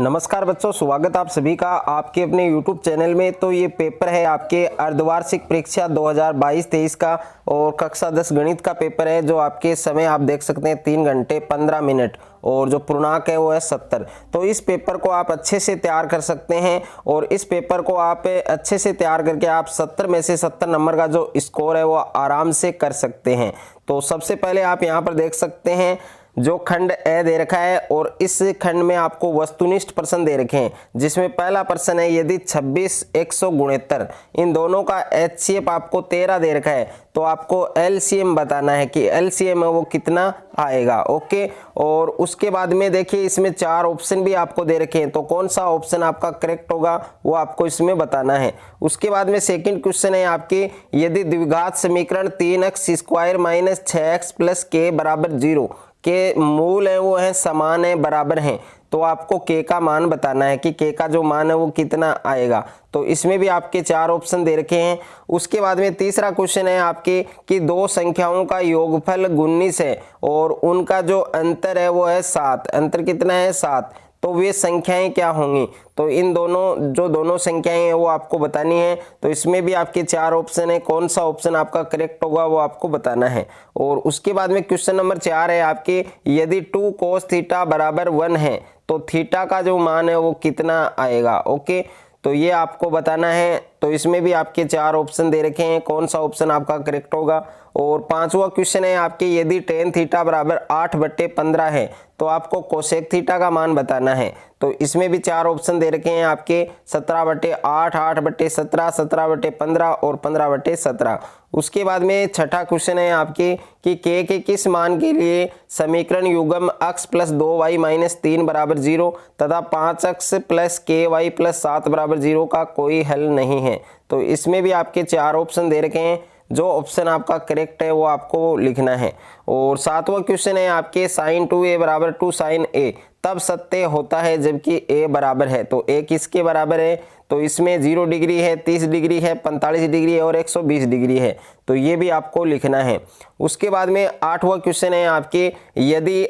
नमस्कार बच्चों, स्वागत आप सभी का आपके अपने YouTube चैनल में। तो ये पेपर है आपके अर्धवार्षिक परीक्षा 2022-23 का और कक्षा 10 गणित का पेपर है, जो आपके समय आप देख सकते हैं 3 घंटे 15 मिनट और जो पूर्णांक है वो है 70। तो इस पेपर को आप अच्छे से तैयार कर सकते हैं और इस पेपर को आप अच्छे से तैयार करके आप 70 में से 70 नंबर का जो स्कोर है वो आराम से कर सकते हैं। तो सबसे पहले आप यहाँ पर देख सकते हैं जो खंड ए दे रखा है और इस खंड में आपको वस्तुनिष्ठ प्रश्न दे रखे हैं, जिसमें पहला प्रश्न है यदि 26 169 इन दोनों का HCF आपको 13 दे रखा है तो आपको LCM बताना है कि LCM है वो कितना आएगा। ओके, और उसके बाद में देखिए इसमें 4 ऑप्शन भी आपको दे रखे हैं, तो कौन सा ऑप्शन आपका करेक्ट होगा वो आपको इसमें बताना है। उसके बाद में सेकंड क्वेश्चन है आपके यदि द्विघात समीकरण 3x² - 6x + k = 0 के मूल है वो है समान है बराबर हैं, तो आपको k का मान बताना है कि k का जो मान है वो कितना आएगा। तो इसमें भी आपके 4 ऑप्शन दे रखे हैं। उसके बाद में तीसरा क्वेश्चन है आपके कि दो संख्याओं का योगफल 19 है और उनका जो अंतर है वो है 7। अंतर कितना है? 7। तो वे संख्याएं क्या होंगी? तो इन दोनों संख्याएं हैं वो आपको बतानी है। तो इसमें भी आपके 4 ऑप्शन है, कौन सा ऑप्शन आपका करेक्ट होगा वो आपको बताना है। और उसके बाद में क्वेश्चन नंबर 4 है आपके यदि 2 cos θ = 1 है तो थीटा का जो मान है वो कितना आएगा। ओके, तो ये आपको बताना है। तो इसमें भी आपके 4 ऑप्शन दे रखे हैं, कौन सा ऑप्शन आपका करेक्ट होगा। और पांचवा क्वेश्चन है आपके यदि tan θ = 8/15 है तो आपको कोसेक थीटा का मान बताना है। तो इसमें भी 4 ऑप्शन दे रखे हैं आपके 17/8, 8/17, 17/15 और 15/17। उसके बाद में छठा क्वेश्चन है आपके कि k के किस मान के लिए समीकरण युग्म x + 2y - 3 = 0 तथा 5x + ky + 7 = 0 का कोई हल नहीं है। तो इसमें भी आपके 4 ऑप्शन दे रखे हैं, जो ऑप्शन आपका करेक्ट है वो आपको लिखना है। और सातवां क्वेश्चन है आपके sin 2a = 2 sin a तब सत्य होता है जबकि a बराबर है। तो a किसके बराबर है? तो इसमें 0 डिग्री है, 30 डिग्री है, 45 डिग्री है और 120 डिग्री है। तो ये भी आपको लिखना है। उसके बाद में 8वां क्वेश्चन है आपके यदि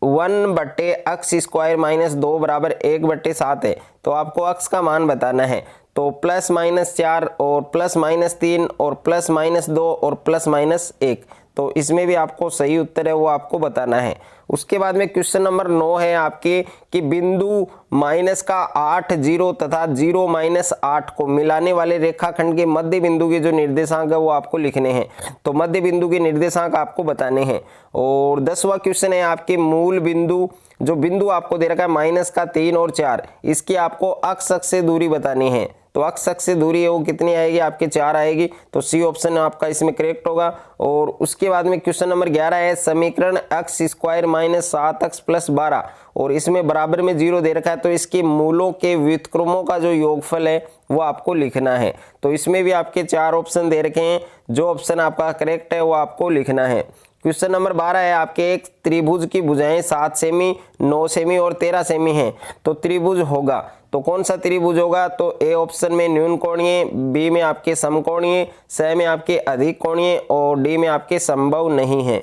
1/x² - 2 = 1/7 है तो आपको x का मान बताना है। तो +-4 और +-3 और +-2 और +-1, तो इसमें भी आपको सही उत्तर है वो आपको बताना है। उसके बाद में क्वेश्चन नंबर 9 है आपके कि बिंदु -8 0 तथा 0 - 8 को मिलाने वाले रेखाखंड के मध्य बिंदु के जो निर्देशांक है वो आपको लिखने हैं। तो मध्य बिंदु के निर्देशांक आपको बताने हैं। और 10वां क्वेश्चन है आपके मूल बिंदु, जो बिंदु आपको दे रखा है -3 और 4, इसकी आपको अक्ष से दूरी बतानी है। तो अक्ष से दूरी है वो कितनी आएगी? आपके 4 आएगी। तो सी ऑप्शन आपका इसमें करेक्ट होगा। और उसके बाद में क्वेश्चन नंबर 11 है समीकरण x² - 7x + 12 और इसमें बराबर में 0 दे रखा है, तो इसके मूलों के व्युत्क्रमों का जो योगफल है वो आपको लिखना है। तो इसमें भी आपके 4 ऑप्शन दे रखे हैं, जो ऑप्शन आपका करेक्ट है वो आपको लिखना है। क्वेश्चन नंबर 12 है आपके एक त्रिभुज की भुजाएं 7 सेमी, 9 सेमी और 13 सेमी हैं, तो त्रिभुज होगा। तो कौन सा त्रिभुज होगा? तो ए ऑप्शन में न्यून कोणीय, बी में आपके समकोणीय, सी में आपके अधिक कोणीय और डी में आपके संभव नहीं है।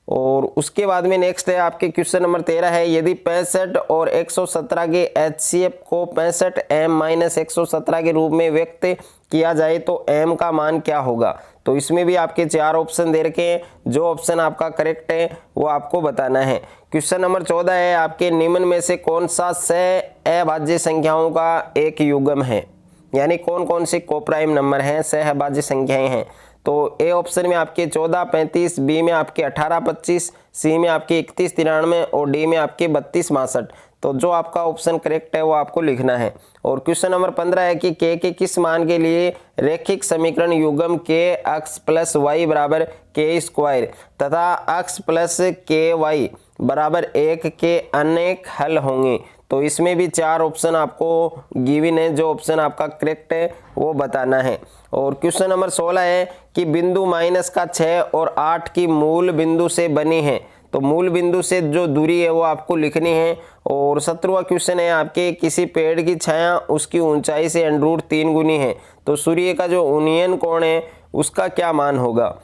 और उसके बाद में नेक्स्ट है आपके क्वेश्चन नंबर 13 है यदि 65 और 117 के HCF को 65m - 117 के रूप में व्यक्त किया जाए तो m का मान क्या होगा? तो इसमें भी आपके 4 ऑप्शन दे रखे हैं, जो ऑप्शन आपका करेक्ट है वो आपको बताना है। क्वेश्चन नंबर 14 है आपके निम्न में से कौन सा सहअभाज्य संख्याओं का एक युग्म है, यानी कौन कौन से कोप्राइम नंबर हैं, सहअभाज्य संख्याएं हैं। तो ए ऑप्शन में आपके 14 35, बी में आपके 18 25, सी में आपके 31 93 और डी में आपके 32 62। तो जो आपका ऑप्शन करेक्ट है वो आपको लिखना है। और क्वेश्चन नंबर 15 है कि k के किस मान के लिए रैखिक समीकरण युग्म kx + y = k² तथा x + ky = 1 के अनेक हल होंगे। तो इसमें भी 4 ऑप्शन आपको गिवन है, जो ऑप्शन आपका करेक्ट है वो बताना है। और क्वेश्चन नंबर 16 है कि बिंदु -6 और 8 की मूल बिंदु से बनी है, तो मूल बिंदु से जो दूरी है वो आपको लिखनी है। और 17वां क्वेश्चन है आपके किसी पेड़ की छाया उसकी ऊंचाई से √3 गुनी है, तो सूर्य का जो उन्नयन कोण है उसका क्या मान होगा?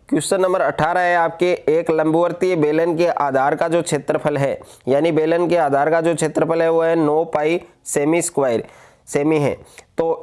क्वेश्चन नंबर 18 है आपके, एक लंबवर्तीय बेलन के आधार का जो क्षेत्रफल है, यानी बेलन के आधार का जो क्षेत्रफल है वो है 9 पाई सेमी है। तो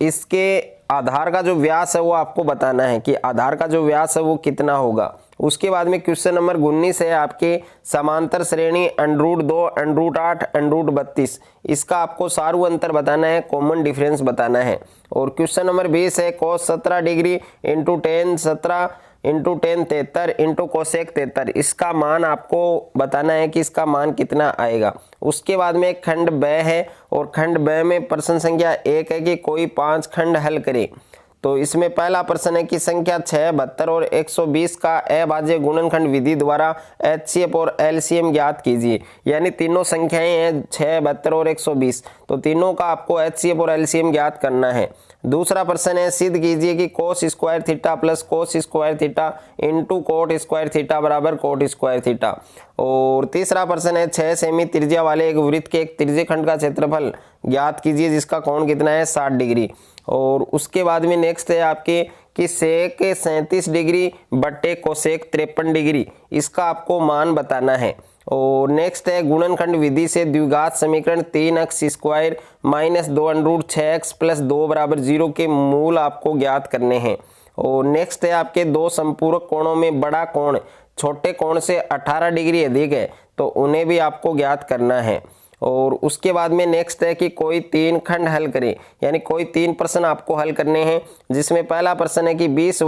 इसके आधार का जो व्यास है वो आपको बताना है कि आधार का जो व्यास है वो कितना होगा। उसके बाद में क्वेश्चन नंबर 19 है आपके, समांतर श्रेणी √2 √8 √32, इसका आपको सारू अंतर बताना है, कॉमन डिफरेंस बताना है। और क्वेश्चन नंबर 20 है, cos 17 degree into ten 17 into ten 73 into cosec 73, इसका मान आपको बताना है कि इसका मान कितना आएगा। उसके बाद में एक खंड ब है और खंड ब में प्रश्न संख्या 1 है कि कोई 5 खंड हल करे। तो इसमें पहला प्रश्न है कि संख्या 6, 72 और 120 का अभाज्य गुणनखंड विधि द्वारा HCF और LCM ज्ञात कीजिए। यानी तीनों संख्याएं हैं 6, 72 और 120, तो तीनों का आपको HCF और LCM ज्ञात करना है। दूसरा प्रश्न है, सिद्ध कीजिए कि cos square theta plus cos square theta into coat square theta बराबर कोट स्क्वायर थीटा। और तीसरा प्रश्न है, 6 सेमी त्रिज्या वाले एक वृत्त के एक त्रिज्य खंड का क्षेत्रफल ज्ञात कीजिए जिसका कोण कितना है 60 डिग्री। और उसके बाद में नेक्स्ट है आपके कि सेक 37 डिग्री बट्टे कोसेक 53 डिग्री, इसका आपको मान बताना है। और नेक्स्ट है, गुणनखंड विधि से द्विघात समीकरण 3x square minus 2√6x plus 2 बराबर 0 के मूल आपको ज्ञात करने हैं। और नेक्स्ट है आपके, दो संपूरक कोणों में बड़ा कोण छोटे कोण से 18 डिग्री अधिक है, तो उन्हें भी आपको ज्ञात करना है। और उसके बाद में नेक्स्ट है कि कोई 3 खंड हल करें, यानी कोई 3 प्रश्न आपको हल करने हैं, जिसमें पहला प्रश्न है कि 20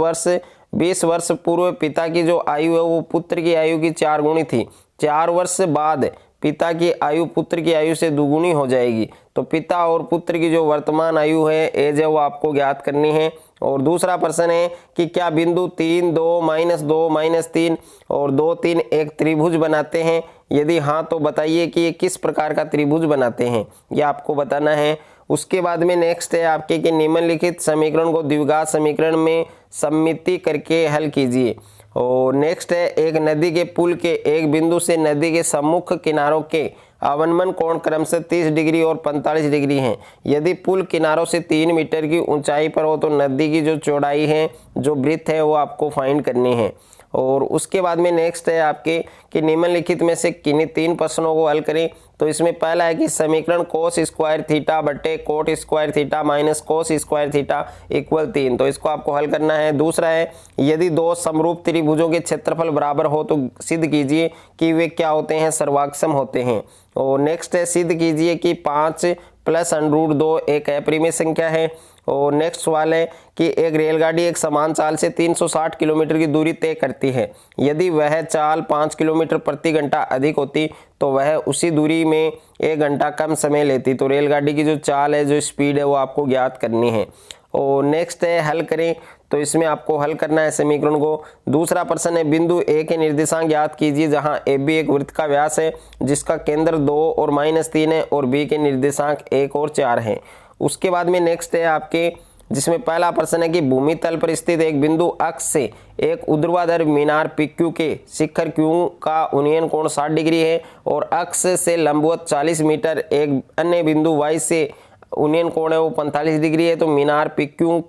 वर्ष पूर्व पिता की जो आयु है वो पुत्र की आयु की 4 गुनी थी। 4 वर्ष बाद पिता की आयु पुत्र की आयु से दुगुनी हो जाएगी। तो पिता और पुत्र की जो वर्तमान आयु है, एज है, वो आपको ज्ञात करनी है। और दूसरा प्रश्न है कि क्या बिंदु 3, 2, -2, -3 और 2, 3 एक त्रिभुज बनाते हैं? यदि हाँ तो बताइए कि ये किस प्रकार का त्रिभुज बनाते हैं, ये आपको बताना है। उसके बाद में नेक्स्ट है आपके कि निम्नलिखित समीकरण को द्विघात समीकरण में सम्मिति करके हल कीजिए। और नेक्स्ट है, एक नदी के पुल के एक बिंदु से नदी के सम्मुख किनारों के अवनमन कोण क्रमशः 30 डिग्री और 45 डिग्री हैं। यदि पुल किनारों से 3 मीटर की ऊंचाई पर हो तो नदी की जो चौड़ाई है, जो ब्रीथ है, वो आपको फाइंड करनी है। और उसके बाद में नेक्स्ट है आपके कि निम्नलिखित में से किन्हीं 3 प्रश्नों को हल करें। तो इसमें पहला है कि समीकरण cos स्क्वायर थीटा बट्टे coat square theta minus cos square theta equal 3, तो इसको आपको हल करना है। दूसरा है, यदि दो समरूप त्रिभुजों के क्षेत्रफल बराबर हो तो सिद्ध कीजिए कि वे क्या होते हैं, सर्वाक्षम होते हैं। और नेक्स्ट है, सिद्ध कीजिए कि 5 + √2 एक अपरिमेय संख्या है। और नेक्स्ट सवाल है कि एक रेलगाड़ी एक समान चाल से 360 किलोमीटर की दूरी तय करती है। यदि वह चाल 5 किलोमीटर प्रति घंटा अधिक होती तो वह उसी दूरी में 1 घंटा कम समय लेती। तो रेलगाड़ी की जो चाल है, जो स्पीड है, वो आपको ज्ञात करनी है। और नेक्स्ट है, हल करें। तो इसमें आपको हल करना है समीकरण को। दूसरा प्रश्न है, बिंदु ए के निर्देशांक ज्ञात कीजिए जहां ए बी एक वृत्त का व्यास है जिसका केंद्र 2 और -3 है और बी के निर्देशांक 1 और 4 हैं। उसके बाद में नेक्स्ट है आपके, जिसमें पहला प्रश्न है कि भूमि तल पर स्थित एक बिंदु अक्ष से एक ऊर्ध्वाधर मीनार PQ के शिखर Q का उन्नयन कोण 60 डिग्री है और अक्ष से लंबवत 40 मीटर एक अन्य बिंदु Y से उन्नयन कोण है वो 45 डिग्री है। तो मीनार PQ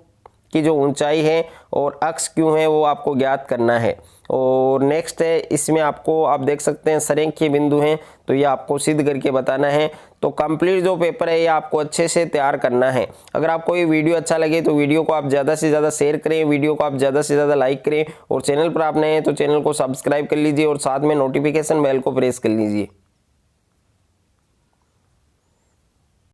की जो ऊंचाई है और अक्ष Q है वो आपको ज्ञात करना है। और नेक्स्ट है, इसमें आपको आप देख सकते हैं संरेखीय बिंदु हैं, तो ये आपको सिद्ध करके बताना है। तो कंप्लीट जो पेपर है ये आपको अच्छे से तैयार करना है। अगर आपको ये वीडियो अच्छा लगे तो वीडियो को आप ज़्यादा से ज़्यादा शेयर करें, वीडियो को आप ज़्यादा से ज़्यादा लाइक करें और चैनल पर आप नए हैं तो चैनल को सब्सक्राइब कर लीजिए और साथ में नोटिफिकेशन बेल को प्रेस कर लीजिए।